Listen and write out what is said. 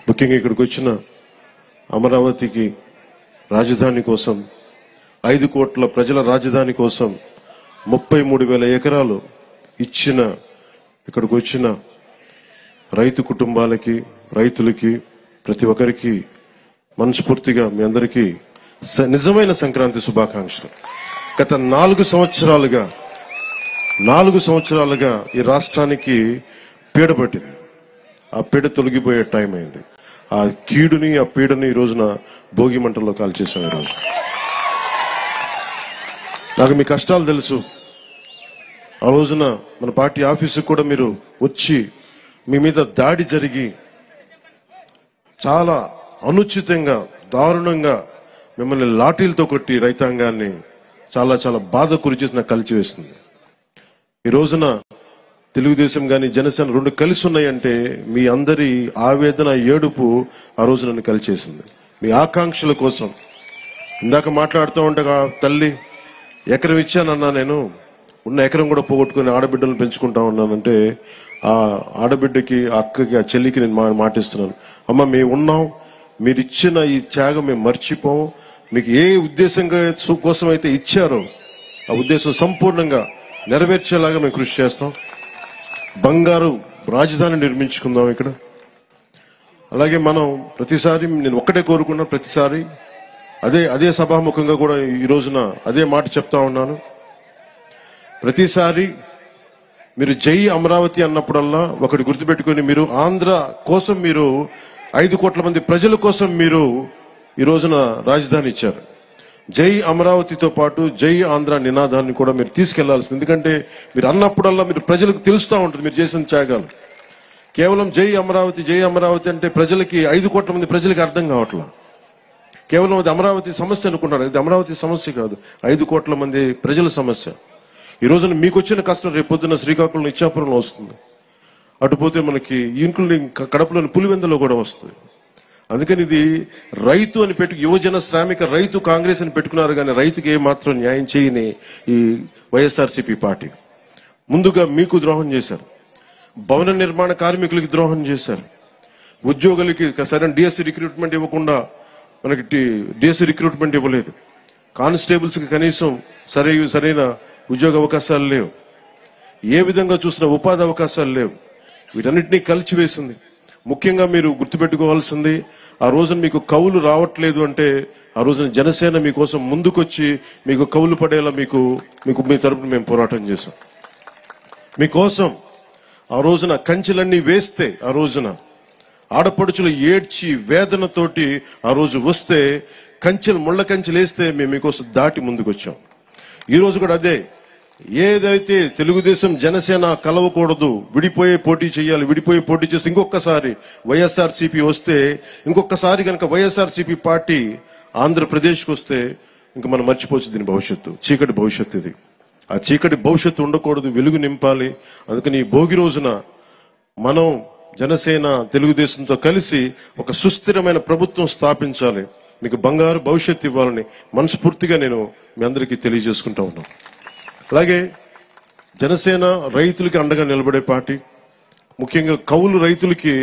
ముఖ్యంగా ఇక్కడికి వచ్చిన అమరావతికి రాజధాని కోసం 5 కోట్ల ప్రజల రాజధాని కోసం 33,000 ఎకరాలు ఇచ్చిన ఇక్కడికి వచ్చిన రైతు కుటుంబాలకి రైతులకి ప్రతి ఒక్కరికి మనస్ఫూర్తిగా మీ అందరికీ నిజమైన సంక్రాంతి శుభాకాంక్షలు. గత 4 సంవత్సరాలుగా ఈ రాష్ట్రానికి పీడ పట్టింది. ఆ పీడ తొలగిపోయే టైం అయింది. ఆ కీడుని ఆ పీడని ఈ రోజున భోగి మంటల్లో కాల్చేసాం. ఈరోజు నాకు మీ కష్టాలు తెలుసు. ఆ రోజున మన పార్టీ ఆఫీసుకు కూడా మీరు వచ్చి మీ మీద దాడి జరిగి చాలా అనుచితంగా దారుణంగా మిమ్మల్ని లాఠీలతో కొట్టి రైతాంగాన్ని చాలా చాలా బాధ గురి చేసి నాకు కలిచివేస్తుంది. ఈ రోజున తెలుగుదేశం కానీ జనసేన 2 కలిసి ఉన్నాయంటే మీ అందరి ఆవేదన ఏడుపు ఆ రోజు నన్ను కలిచేసింది. మీ ఆకాంక్షల కోసం ఇందాక మాట్లాడుతూ ఉండగా తల్లి ఎకరం ఇచ్చానన్నా, నేను ఉన్న ఎకరం కూడా పోగొట్టుకుని ఆడబిడ్డలను పెంచుకుంటా ఉన్నానంటే ఆ ఆడబిడ్డకి ఆ అక్కకి ఆ చెల్లికి నేను మాటిస్తున్నాను, అమ్మ మేము ఉన్నాం, మీరు ఇచ్చిన ఈ త్యాగం మేము మర్చిపోం. మీకు ఏ ఉద్దేశంగా కోసం అయితే ఇచ్చారో ఆ ఉద్దేశం సంపూర్ణంగా నెరవేర్చేలాగా మేము కృషి చేస్తాం. బంగారు రాజధాని నిర్మించుకుందాం ఇక్కడ. అలాగే మనం ప్రతిసారి నేను ఒక్కటే కోరుకున్నా, ప్రతిసారి అదే సభాముఖంగా కూడా ఈ రోజున అదే మాట చెప్తా ఉన్నాను. ప్రతిసారి మీరు జై అమరావతి అన్నప్పుడల్లా ఒకటి గుర్తుపెట్టుకొని, మీరు ఆంధ్ర కోసం మీరు 5 కోట్ల మంది ప్రజల కోసం మీరు ఈ రోజున రాజధాని ఇచ్చారు. జై అమరావతితో పాటు జై ఆంధ్ర నినాదాన్ని కూడా మీరు తీసుకెళ్లాల్సింది. ఎందుకంటే మీరు అన్నప్పుడల్లా మీరు ప్రజలకు తెలుస్తూ ఉంటుంది మీరు చేసిన త్యాగాలు. కేవలం జై అమరావతి అంటే ప్రజలకి 5 కోట్ల మంది ప్రజలకి అర్థం కావట్లా. కేవలం అది అమరావతి సమస్య అనుకుంటారు. ఇది అమరావతి సమస్య కాదు, 5 కోట్ల మంది ప్రజల సమస్య. ఈ రోజున మీకు వచ్చిన కష్టం రేపొద్దున శ్రీకాకుళం ఇచ్చాపురంలో వస్తుంది, అటుపోతే మనకి ఇంక్లూడింగ్ కడపలోని పులివెందులో కూడా వస్తుంది. అందుకని ఇది రైతు అని యువజన శ్రామిక రైతు కాంగ్రెస్ అని పెట్టుకున్నారు, కానీ రైతుకి ఏమాత్రం న్యాయం చేయని ఈ వైఎస్ఆర్సీపీ పార్టీ ముందుగా మీకు ద్రోహం చేశారు. భవన నిర్మాణ కార్మికులకి ద్రోహం చేశారు. ఉద్యోగులకి సరైన డిఎస్సి రిక్రూట్మెంట్ ఇవ్వకుండా మనకి డిఎస్సి రిక్రూట్మెంట్ ఇవ్వలేదు. కానిస్టేబుల్స్కి కనీసం సరైన ఉద్యోగ అవకాశాలు లేవు. ఏ విధంగా చూసినా ఉపాధి అవకాశాలు లేవు. వీటన్నిటినీ కలిచివేసింది. ముఖ్యంగా మీరు గుర్తుపెట్టుకోవాల్సింది, ఆ రోజున మీకు కౌలు రావట్లేదు అంటే ఆ రోజున జనసేన మీకోసం ముందుకొచ్చి మీకు కౌలు పడేలా మీకు మీ తరపున మేము పోరాటం చేశాం. మీకోసం ఆ రోజున కంచెలన్నీ వేస్తే, ఆ రోజున ఆడపడుచులు ఏడ్చి వేదనతోటి ఆ రోజు వస్తే ముళ్ళ కంచెలు వేస్తే మేము మీకోసం దాటి ముందుకు వచ్చాం. ఈ రోజు కూడా అదే, ఏదైతే తెలుగుదేశం జనసేన కలవకూడదు, విడిపోయే పోటీ చేయాలి, విడిపోయే పోటీ చేస్తే ఇంకొకసారి వైఎస్ఆర్సీపీ వస్తే, ఇంకొకసారి కనుక వైఎస్ఆర్సీపీ పార్టీ ఆంధ్రప్రదేశ్కి వస్తే ఇంక మనం మర్చిపోవచ్చు దీని భవిష్యత్తు. చీకటి భవిష్యత్తు ఇది. ఆ చీకటి భవిష్యత్తు ఉండకూడదు, వెలుగు నింపాలి. అందుకని ఈ భోగి రోజున మనం జనసేన తెలుగుదేశంతో కలిసి ఒక సుస్థిరమైన ప్రభుత్వం స్థాపించాలి, మీకు బంగారు భవిష్యత్తు ఇవ్వాలని మనస్ఫూర్తిగా నేను మీ అందరికీ తెలియజేసుకుంటా ఉన్నాను. అలాగే జనసేన రైతులకి అండగా నిలబడే పార్టీ. ముఖ్యంగా కౌలు రైతులకి